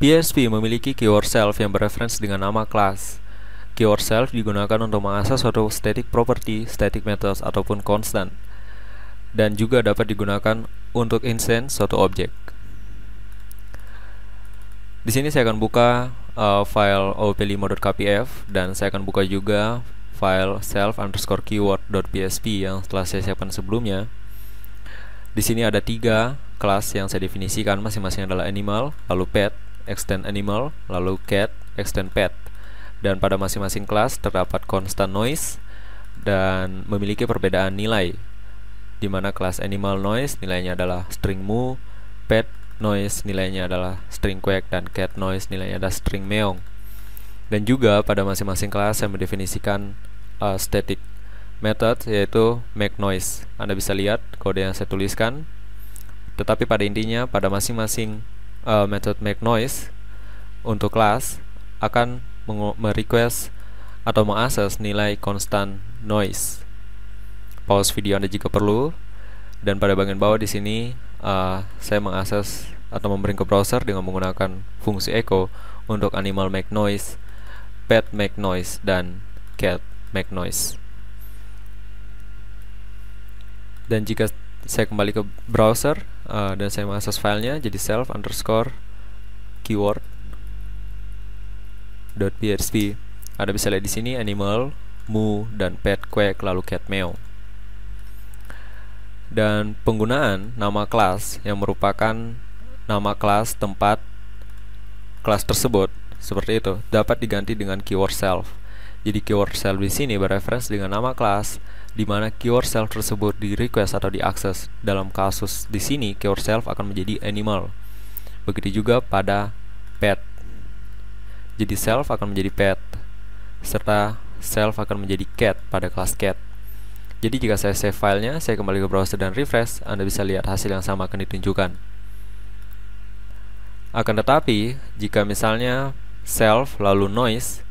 PHP memiliki keyword self yang bereferensi dengan nama kelas. Keyword self digunakan untuk mengakses suatu static property, static methods, ataupun constant, dan juga dapat digunakan untuk instance suatu objek. Di sini saya akan buka file op5.kpf dan saya akan buka juga file self_keyword.php yang telah saya siapkan sebelumnya. Di sini ada 3 kelas yang saya definisikan, masing-masing adalah animal, lalu pet, extend animal, lalu cat, extend pet. Dan pada masing-masing kelas terdapat constant noise dan memiliki perbedaan nilai, di mana kelas animal noise nilainya adalah string moo, pet noise nilainya adalah string quack, dan cat noise nilainya adalah string meong. Dan juga pada masing-masing kelas saya mendefinisikan static method, yaitu make noise. Anda bisa lihat kode yang saya tuliskan. Tetapi pada intinya pada masing-masing method make noise untuk kelas akan merequest atau mengakses nilai constant noise. Pause video Anda jika perlu. Dan pada bagian bawah di sini saya mengakses atau memberi ke browser dengan menggunakan fungsi echo untuk animal make noise, pet make noise, dan cat make noise. Dan jika saya kembali ke browser dan saya mengakses filenya jadi self_keyword.php, Anda bisa lihat di sini animal, moo, dan pet quack, lalu cat meow. Dan penggunaan nama kelas yang merupakan nama kelas tempat kelas tersebut seperti itu dapat diganti dengan keyword self. Jadi keyword self di sini bereferensi dengan nama kelas, di mana keyword self tersebut di request atau diakses. Dalam kasus di sini keyword self akan menjadi animal. Begitu juga pada pet. Jadi self akan menjadi pet, serta self akan menjadi cat pada kelas cat. Jadi jika saya save filenya, saya kembali ke browser dan refresh, Anda bisa lihat hasil yang sama akan ditunjukkan. Akan tetapi, jika misalnya self lalu noise,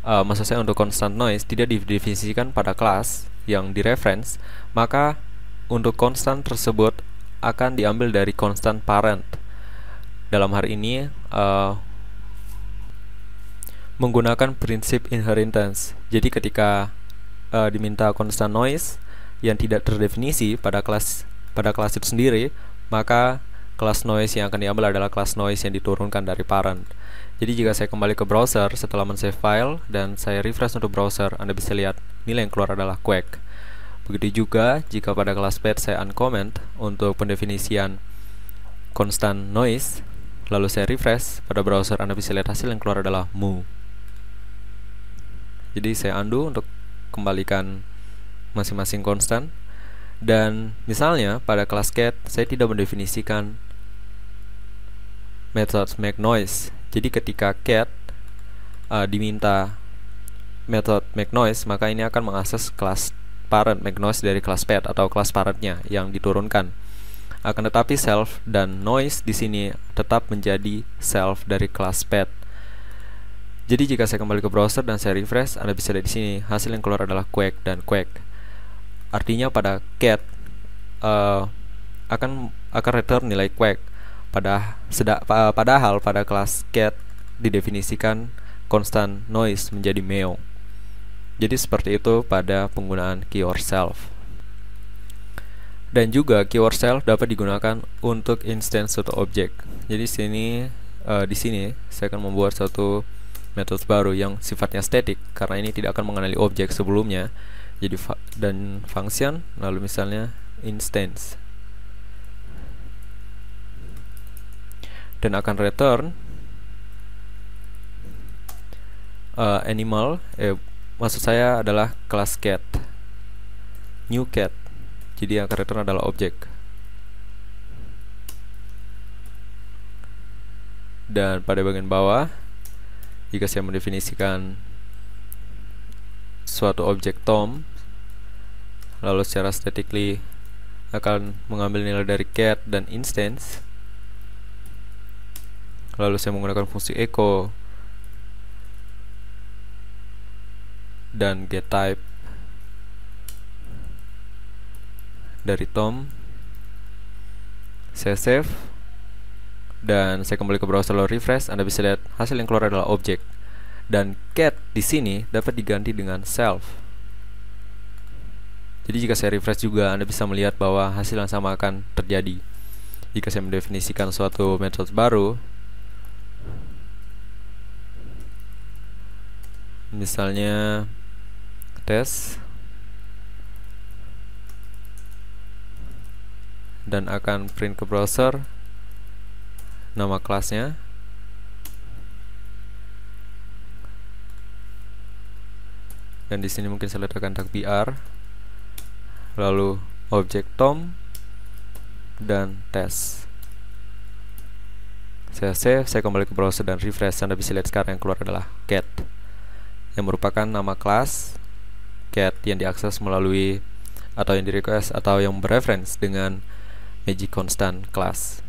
maksud saya untuk constant noise tidak didefinisikan pada kelas yang direference, maka untuk constant tersebut akan diambil dari constant parent. Dalam hal ini menggunakan prinsip inheritance. Jadi ketika diminta constant noise yang tidak terdefinisi pada kelas itu sendiri, maka kelas noise yang akan diambil adalah kelas noise yang diturunkan dari parent. Jadi jika saya kembali ke browser setelah men-save file dan saya refresh untuk browser, Anda bisa lihat nilai yang keluar adalah quack. Begitu juga jika pada kelas pet saya uncomment untuk pendefinisian constant noise, lalu saya refresh pada browser, Anda bisa lihat hasil yang keluar adalah moo. Jadi saya undo untuk kembalikan masing-masing konstan. Dan misalnya pada kelas cat saya tidak mendefinisikan method make noise. Jadi ketika cat diminta method make noise, maka ini akan mengakses kelas parent make noise dari kelas pet atau kelas parentnya yang diturunkan. Akan tetapi self dan noise di sini tetap menjadi self dari kelas pet. Jadi jika saya kembali ke browser dan saya refresh, Anda bisa lihat di sini hasil yang keluar adalah quack dan quack. Artinya pada cat akan return nilai quack. Padahal pada kelas cat didefinisikan constant noise menjadi meow. Jadi seperti itu pada penggunaan keyword self. Dan juga keyword self dapat digunakan untuk instance suatu objek. Jadi di sini saya akan membuat suatu metode baru yang sifatnya static karena ini tidak akan mengenali objek sebelumnya. Jadi dan function lalu misalnya instance, dan akan return animal, maksud saya adalah kelas cat, new cat. Jadi yang akan return adalah objek. Dan pada bagian bawah, jika saya mendefinisikan suatu objek Tom, lalu secara statically akan mengambil nilai dari cat dan instance, lalu saya menggunakan fungsi echo dan get type dari Tom, saya save dan saya kembali ke browser lalu refresh, Anda bisa lihat hasil yang keluar adalah objek. Dan get di sini dapat diganti dengan self. Jadi jika saya refresh juga, Anda bisa melihat bahwa hasil yang sama akan terjadi. Jika saya mendefinisikan suatu metode baru, misalnya tes, dan akan print ke browser nama kelasnya, dan di sini mungkin saya letakkan tag br, lalu objek tom dan tes. Saya save, saya kembali ke browser dan refresh. Anda bisa lihat sekarang yang keluar adalah get, yang merupakan nama kelas get yang diakses melalui atau yang di request atau yang bereference dengan magic constant class.